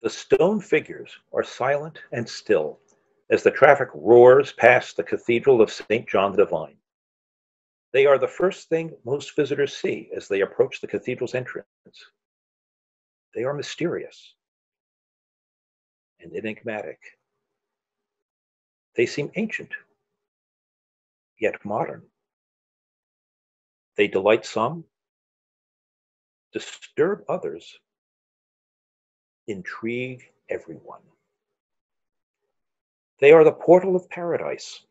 The stone figures are silent and still as the traffic roars past the Cathedral of St. John the Divine. They are the first thing most visitors see as they approach the cathedral's entrance. They are mysterious and enigmatic. They seem ancient, yet modern. They delight some, disturb others, intrigue everyone. They are the portal of paradise.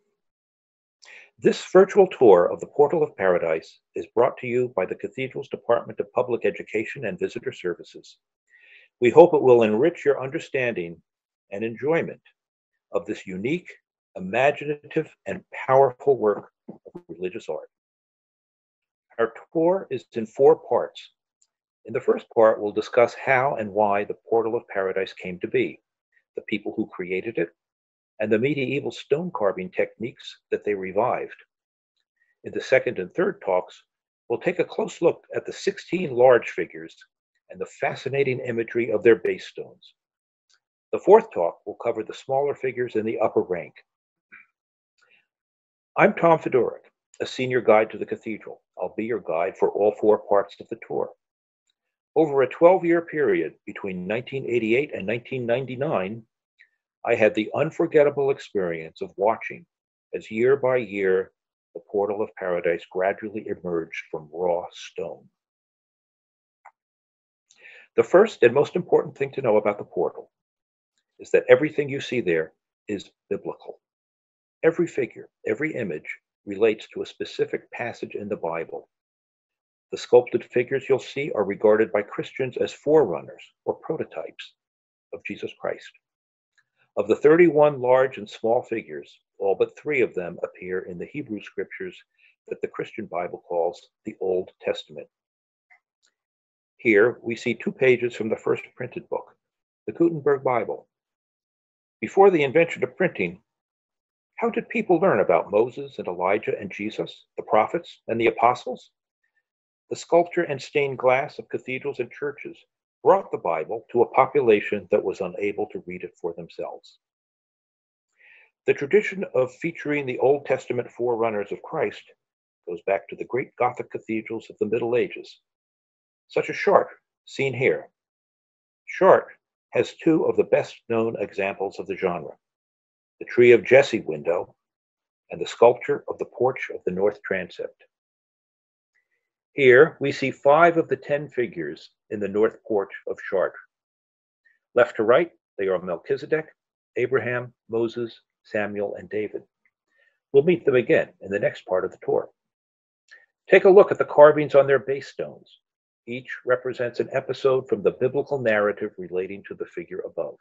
This virtual tour of the Portal of Paradise is brought to you by the Cathedral's Department of Public Education and Visitor Services. We hope it will enrich your understanding and enjoyment of this unique, imaginative, and powerful work of religious art. Our tour is in 4 parts. In the first part, we'll discuss how and why the Portal of Paradise came to be, the people who created it, and the medieval stone carving techniques that they revived. In the second and third talks, we'll take a close look at the 16 large figures and the fascinating imagery of their base stones. The fourth talk will cover the smaller figures in the upper rank. I'm Tom Fedorek, a senior guide to the cathedral. I'll be your guide for all 4 parts of the tour. Over a 12-year period between 1988 and 1999, I had the unforgettable experience of watching as year by year the Portal of Paradise gradually emerged from raw stone. The first and most important thing to know about the portal is that everything you see there is biblical. Every figure, every image relates to a specific passage in the Bible. The sculpted figures you'll see are regarded by Christians as forerunners or prototypes of Jesus Christ. Of the 31 large and small figures, all but 3 of them appear in the Hebrew scriptures that the Christian Bible calls the Old Testament. Here we see 2 pages from the first printed book, the Gutenberg Bible. Before the invention of printing, how did people learn about Moses and Elijah and Jesus, the prophets and the apostles? The sculpture and stained glass of cathedrals and churches brought the Bible to a population that was unable to read it for themselves. The tradition of featuring the Old Testament forerunners of Christ goes back to the great Gothic cathedrals of the Middle Ages, such as Chartres, seen here. Chartres has 2 of the best-known examples of the genre, the Tree of Jesse window and the sculpture of the porch of the north transept. Here we see 5 of the 10 figures in the north porch of Chartres. Left to right, they are Melchizedek, Abraham, Moses, Samuel, and David. We'll meet them again in the next part of the tour. Take a look at the carvings on their base stones. Each represents an episode from the biblical narrative relating to the figure above.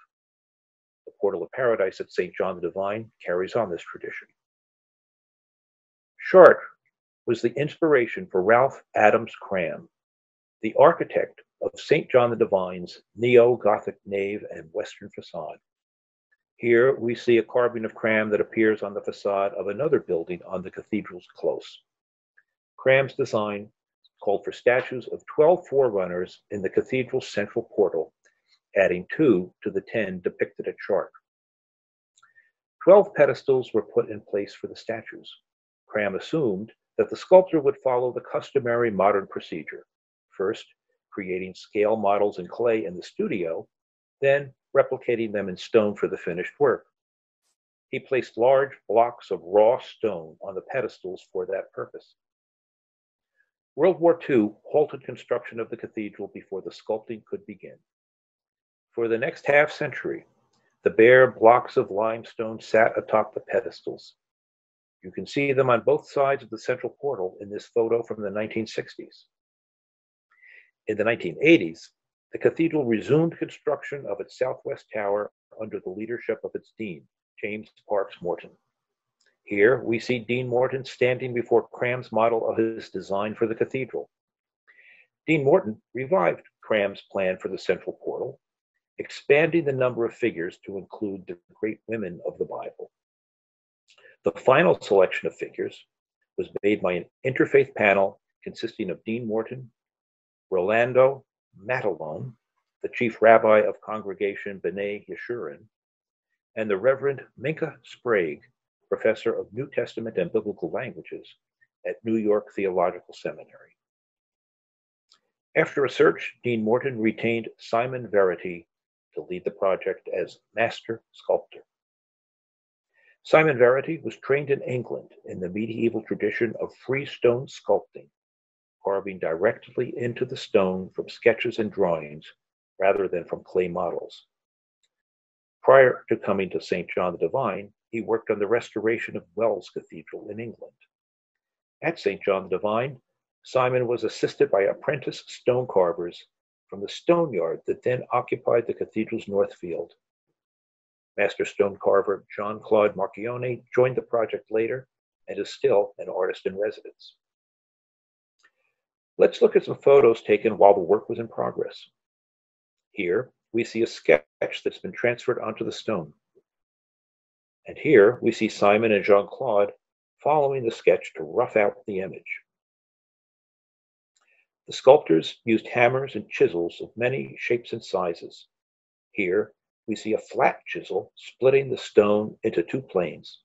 The Portal of Paradise at St. John the Divine carries on this tradition. Chartres was the inspiration for Ralph Adams Kram, the architect of St. John the Divine's neo-Gothic nave and Western facade. Here we see a carving of Kram that appears on the facade of another building on the cathedral's close. Kram's design called for statues of 12 forerunners in the cathedral's central portal, adding 2 to the 10 depicted at Chartres. 12 pedestals were put in place for the statues. Kram assumed that the sculptor would follow the customary modern procedure, first creating scale models in clay in the studio, then replicating them in stone for the finished work. He placed large blocks of raw stone on the pedestals for that purpose. World War II halted construction of the cathedral before the sculpting could begin. For the next half century, the bare blocks of limestone sat atop the pedestals. You can see them on both sides of the central portal in this photo from the 1960s. In the 1980s, the cathedral resumed construction of its southwest tower under the leadership of its dean, James Parks Morton. Here we see Dean Morton standing before Kram's model of his design for the cathedral. Dean Morton revived Kram's plan for the central portal, expanding the number of figures to include the great women of the Bible. The final selection of figures was made by an interfaith panel consisting of Dean Morton, Rolando Matalone, the chief rabbi of Congregation B'nai Yeshurun, and the Reverend Minka Sprague, professor of New Testament and Biblical Languages at New York Theological Seminary. After a search, Dean Morton retained Simon Verity to lead the project as master sculptor. Simon Verity was trained in England in the medieval tradition of freestone sculpting, carving directly into the stone from sketches and drawings rather than from clay models. Prior to coming to St. John the Divine, he worked on the restoration of Wells Cathedral in England. At St. John the Divine, Simon was assisted by apprentice stone carvers from the stone yard that then occupied the cathedral's north field. Master stone carver John Claude Marchione joined the project later and is still an artist in residence. Let's look at some photos taken while the work was in progress. Here, we see a sketch that's been transferred onto the stone. And here, we see Simon and Jean Claude following the sketch to rough out the image. The sculptors used hammers and chisels of many shapes and sizes. Here, we see a flat chisel splitting the stone into two planes.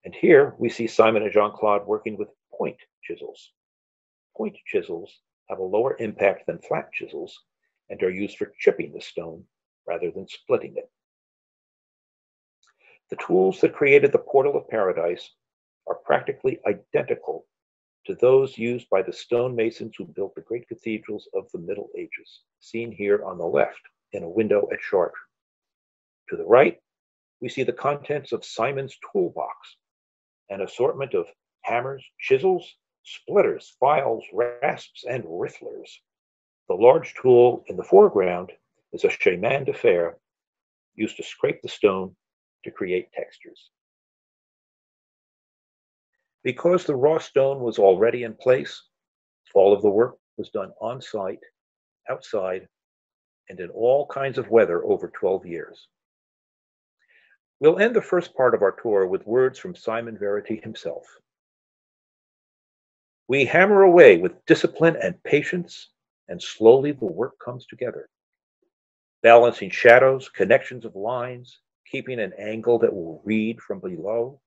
And here, we see Simon and Jean Claude working with point chisels. Point chisels have a lower impact than flat chisels and are used for chipping the stone rather than splitting it. The tools that created the portal of paradise are practically identical to those used by the stonemasons who built the great cathedrals of the Middle Ages, seen here on the left in a window at Chartres. To the right, we see the contents of Simon's toolbox, an assortment of hammers, chisels, splitters, files, rasps, and rifflers. The large tool in the foreground is a chemin de fer used to scrape the stone to create textures. Because the raw stone was already in place, all of the work was done on site, outside, and in all kinds of weather over 12 years. We'll end the first part of our tour with words from Simon Verity himself. We hammer away with discipline and patience, and slowly the work comes together. Balancing shadows, connections of lines, keeping an angle that will read from below,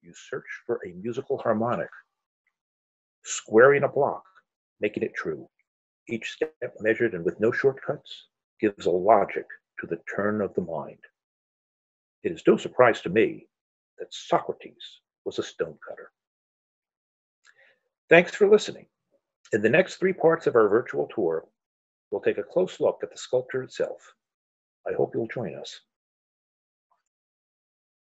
you search for a musical harmonic, squaring a block, making it true. Each step measured and with no shortcuts gives a logic to the turn of the mind. It is no surprise to me that Socrates was a stonecutter. Thanks for listening. In the next 3 parts of our virtual tour, we'll take a close look at the sculpture itself. I hope you'll join us.